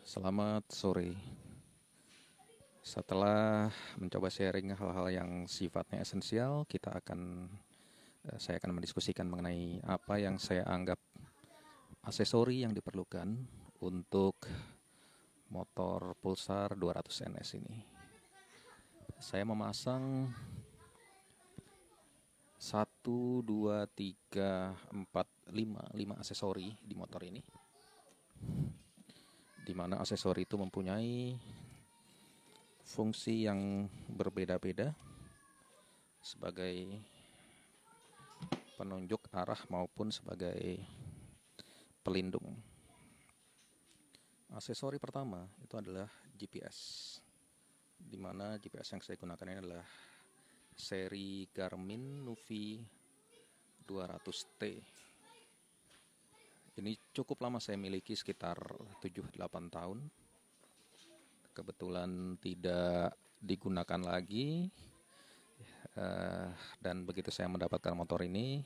Selamat sore. Setelah mencoba sharing hal-hal yang sifatnya esensial, saya akan mendiskusikan mengenai apa yang saya anggap aksesori yang diperlukan untuk motor Pulsar 200 NS ini. Saya memasang 5 aksesori di motor ini, di mana aksesori itu mempunyai fungsi yang berbeda-beda sebagai penunjuk arah maupun sebagai pelindung. Aksesori pertama itu adalah GPS, di mana GPS yang saya gunakan ini adalah seri Garmin Nuvi 200T. Ini cukup lama saya miliki, sekitar 7-8 tahun. Kebetulan tidak digunakan lagi, dan begitu saya mendapatkan motor ini,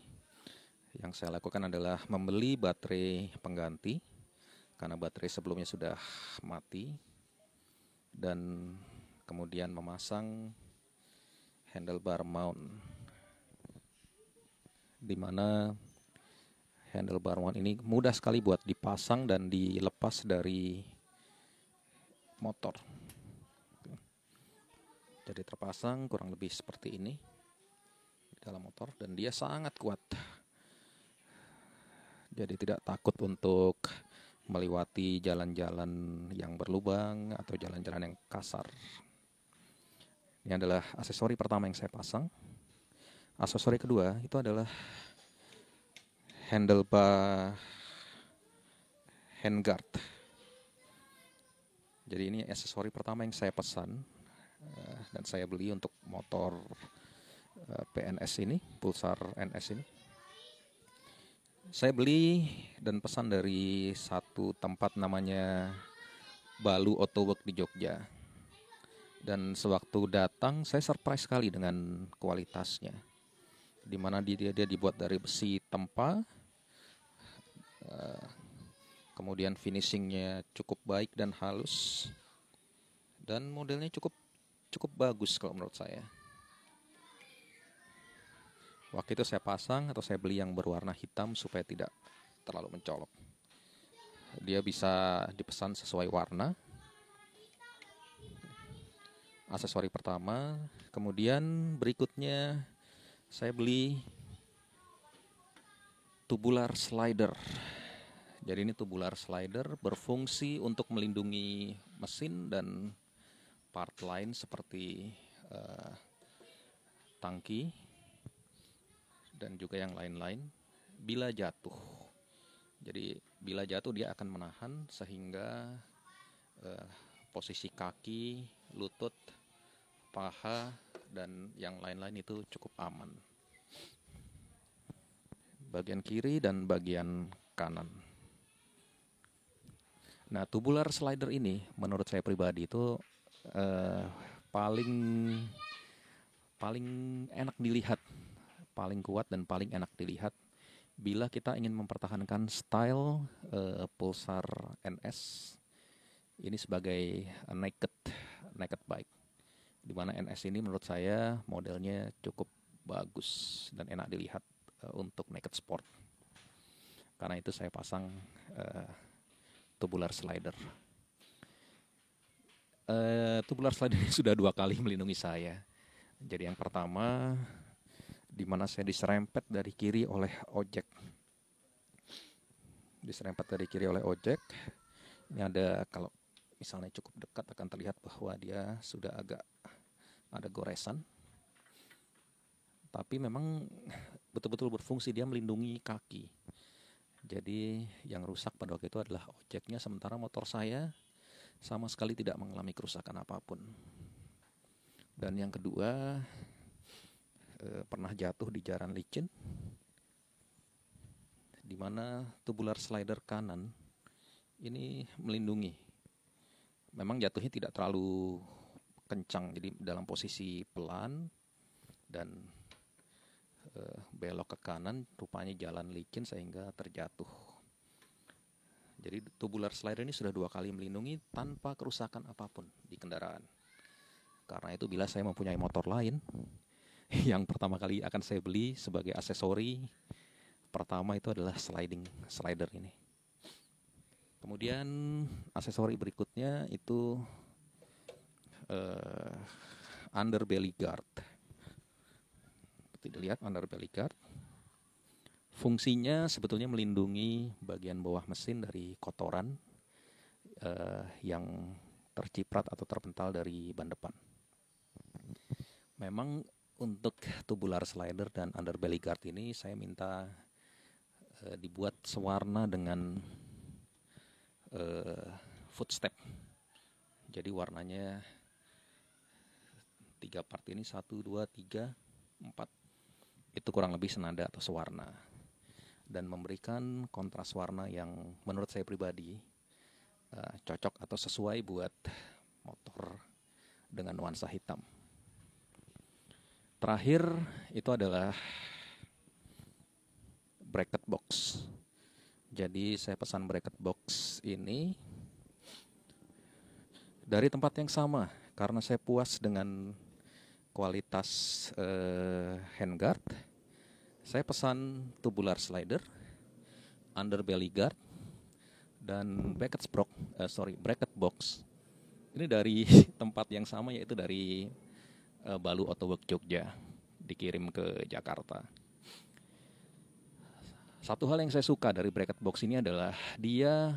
yang saya lakukan adalah membeli baterai pengganti karena baterai sebelumnya sudah mati, dan kemudian memasang handlebar mount, di mana handlebar mount ini mudah sekali buat dipasang dan dilepas dari motor. Jadi terpasang kurang lebih seperti ini di dalam motor, dan dia sangat kuat. Jadi tidak takut untuk melewati jalan-jalan yang berlubang atau jalan-jalan yang kasar. Ini adalah aksesori pertama yang saya pasang. Aksesori kedua itu adalah handlebar handguard. Jadi ini aksesori pertama yang saya pesan dan saya beli untuk motor PNS ini, Pulsar NS ini. Saya beli dan pesan dari satu tempat namanya Balu Autowork di Jogja. Dan sewaktu datang saya surprise sekali dengan kualitasnya, di mana dia dibuat dari besi tempa, kemudian finishingnya cukup baik dan halus, dan modelnya cukup bagus kalau menurut saya. Waktu itu saya pasang atau saya beli yang berwarna hitam supaya tidak terlalu mencolok. Dia bisa dipesan sesuai warna. Aksesori pertama. Kemudian berikutnya saya beli tubular slider. Jadi ini tubular slider berfungsi untuk melindungi mesin dan part lain seperti tangki dan juga yang lain-lain bila jatuh. Jadi bila jatuh dia akan menahan sehingga posisi kaki, lutut, paha, dan yang lain-lain itu cukup aman. Bagian kiri dan bagian kanan. Nah, tubular slider ini menurut saya pribadi itu paling enak dilihat, paling kuat dan paling enak dilihat bila kita ingin mempertahankan style Pulsar NS ini sebagai naked bike, di mana NS ini menurut saya modelnya cukup bagus dan enak dilihat untuk naked sport. Karena itu saya pasang tubular slider. Tubular slider ini sudah 2 kali melindungi saya. Jadi yang pertama, di mana saya diserempet dari kiri oleh ojek. Ini ada, kalau misalnya cukup dekat akan terlihat bahwa dia sudah agak ada goresan. Tapi memang betul-betul berfungsi, dia melindungi kaki. Jadi yang rusak pada waktu itu adalah ojeknya, sementara motor saya sama sekali tidak mengalami kerusakan apapun. Dan yang kedua, pernah jatuh di jalan licin, di mana tubular slider kanan ini melindungi. Memang jatuhnya tidak terlalu kencang, jadi dalam posisi pelan dan belok ke kanan, rupanya jalan licin sehingga terjatuh. Jadi tubular slider ini sudah 2 kali melindungi tanpa kerusakan apapun di kendaraan. Karena itu bila saya mempunyai motor lain, yang pertama kali akan saya beli sebagai aksesori pertama itu adalah slider ini. Kemudian aksesori berikutnya itu underbelly guard. Seperti dilihat underbelly guard. Fungsinya sebetulnya melindungi bagian bawah mesin dari kotoran yang terciprat atau terpental dari ban depan. Memang untuk tubular slider dan underbelly guard ini saya minta dibuat sewarna dengan footstep. Jadi warnanya 3 part ini 1, 2, 3, 4 itu kurang lebih senada atau sewarna, dan memberikan kontras warna yang menurut saya pribadi cocok atau sesuai buat motor dengan nuansa hitam. Terakhir itu adalah bracket box. Jadi saya pesan bracket box ini dari tempat yang sama karena saya puas dengan kualitas handguard. Saya pesan tubular slider, underbelly guard, dan bracket box. Ini dari tempat yang sama, yaitu dari Balu Auto Work Jogja, dikirim ke Jakarta. Satu hal yang saya suka dari bracket box ini adalah dia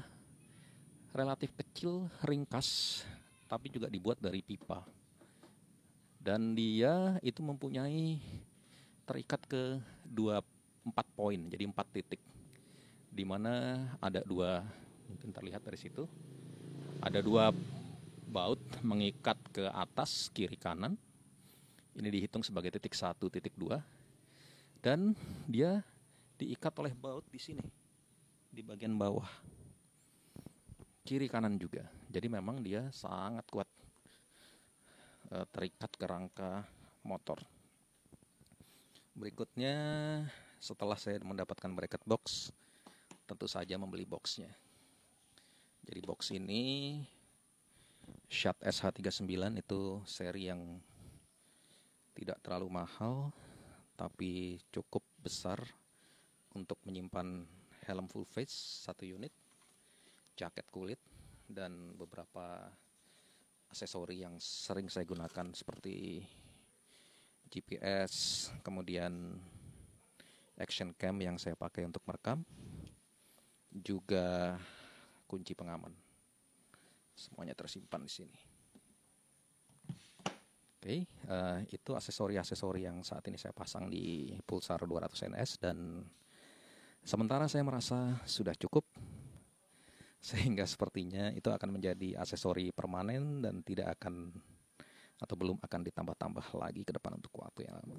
relatif kecil, ringkas, tapi juga dibuat dari pipa. Dan dia itu mempunyai terikat ke 4 poin, jadi 4 titik. Di mana ada 2, mungkin terlihat dari situ, ada 2 baut mengikat ke atas, kiri, kanan. Ini dihitung sebagai titik 1, titik 2. Dan dia diikat oleh baut di sini, di bagian bawah. Kiri kanan juga. Jadi memang dia sangat kuat terikat ke rangka motor. Berikutnya, setelah saya mendapatkan bracket box, tentu saja membeli boxnya. Jadi box ini Schadt SH39 itu seri yang tidak terlalu mahal, tapi cukup besar untuk menyimpan helm full face 1 unit, jaket kulit, dan beberapa aksesori yang sering saya gunakan seperti GPS, kemudian action cam yang saya pakai untuk merekam, juga kunci pengaman. Semuanya tersimpan di sini. Oke, itu aksesori-aksesori yang saat ini saya pasang di Pulsar 200 NS, dan sementara saya merasa sudah cukup, sehingga sepertinya itu akan menjadi aksesori permanen dan tidak akan atau belum akan ditambah-tambah lagi ke depan untuk waktu yang lama.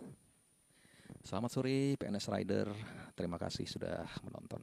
Selamat sore PNS Rider, terima kasih sudah menonton.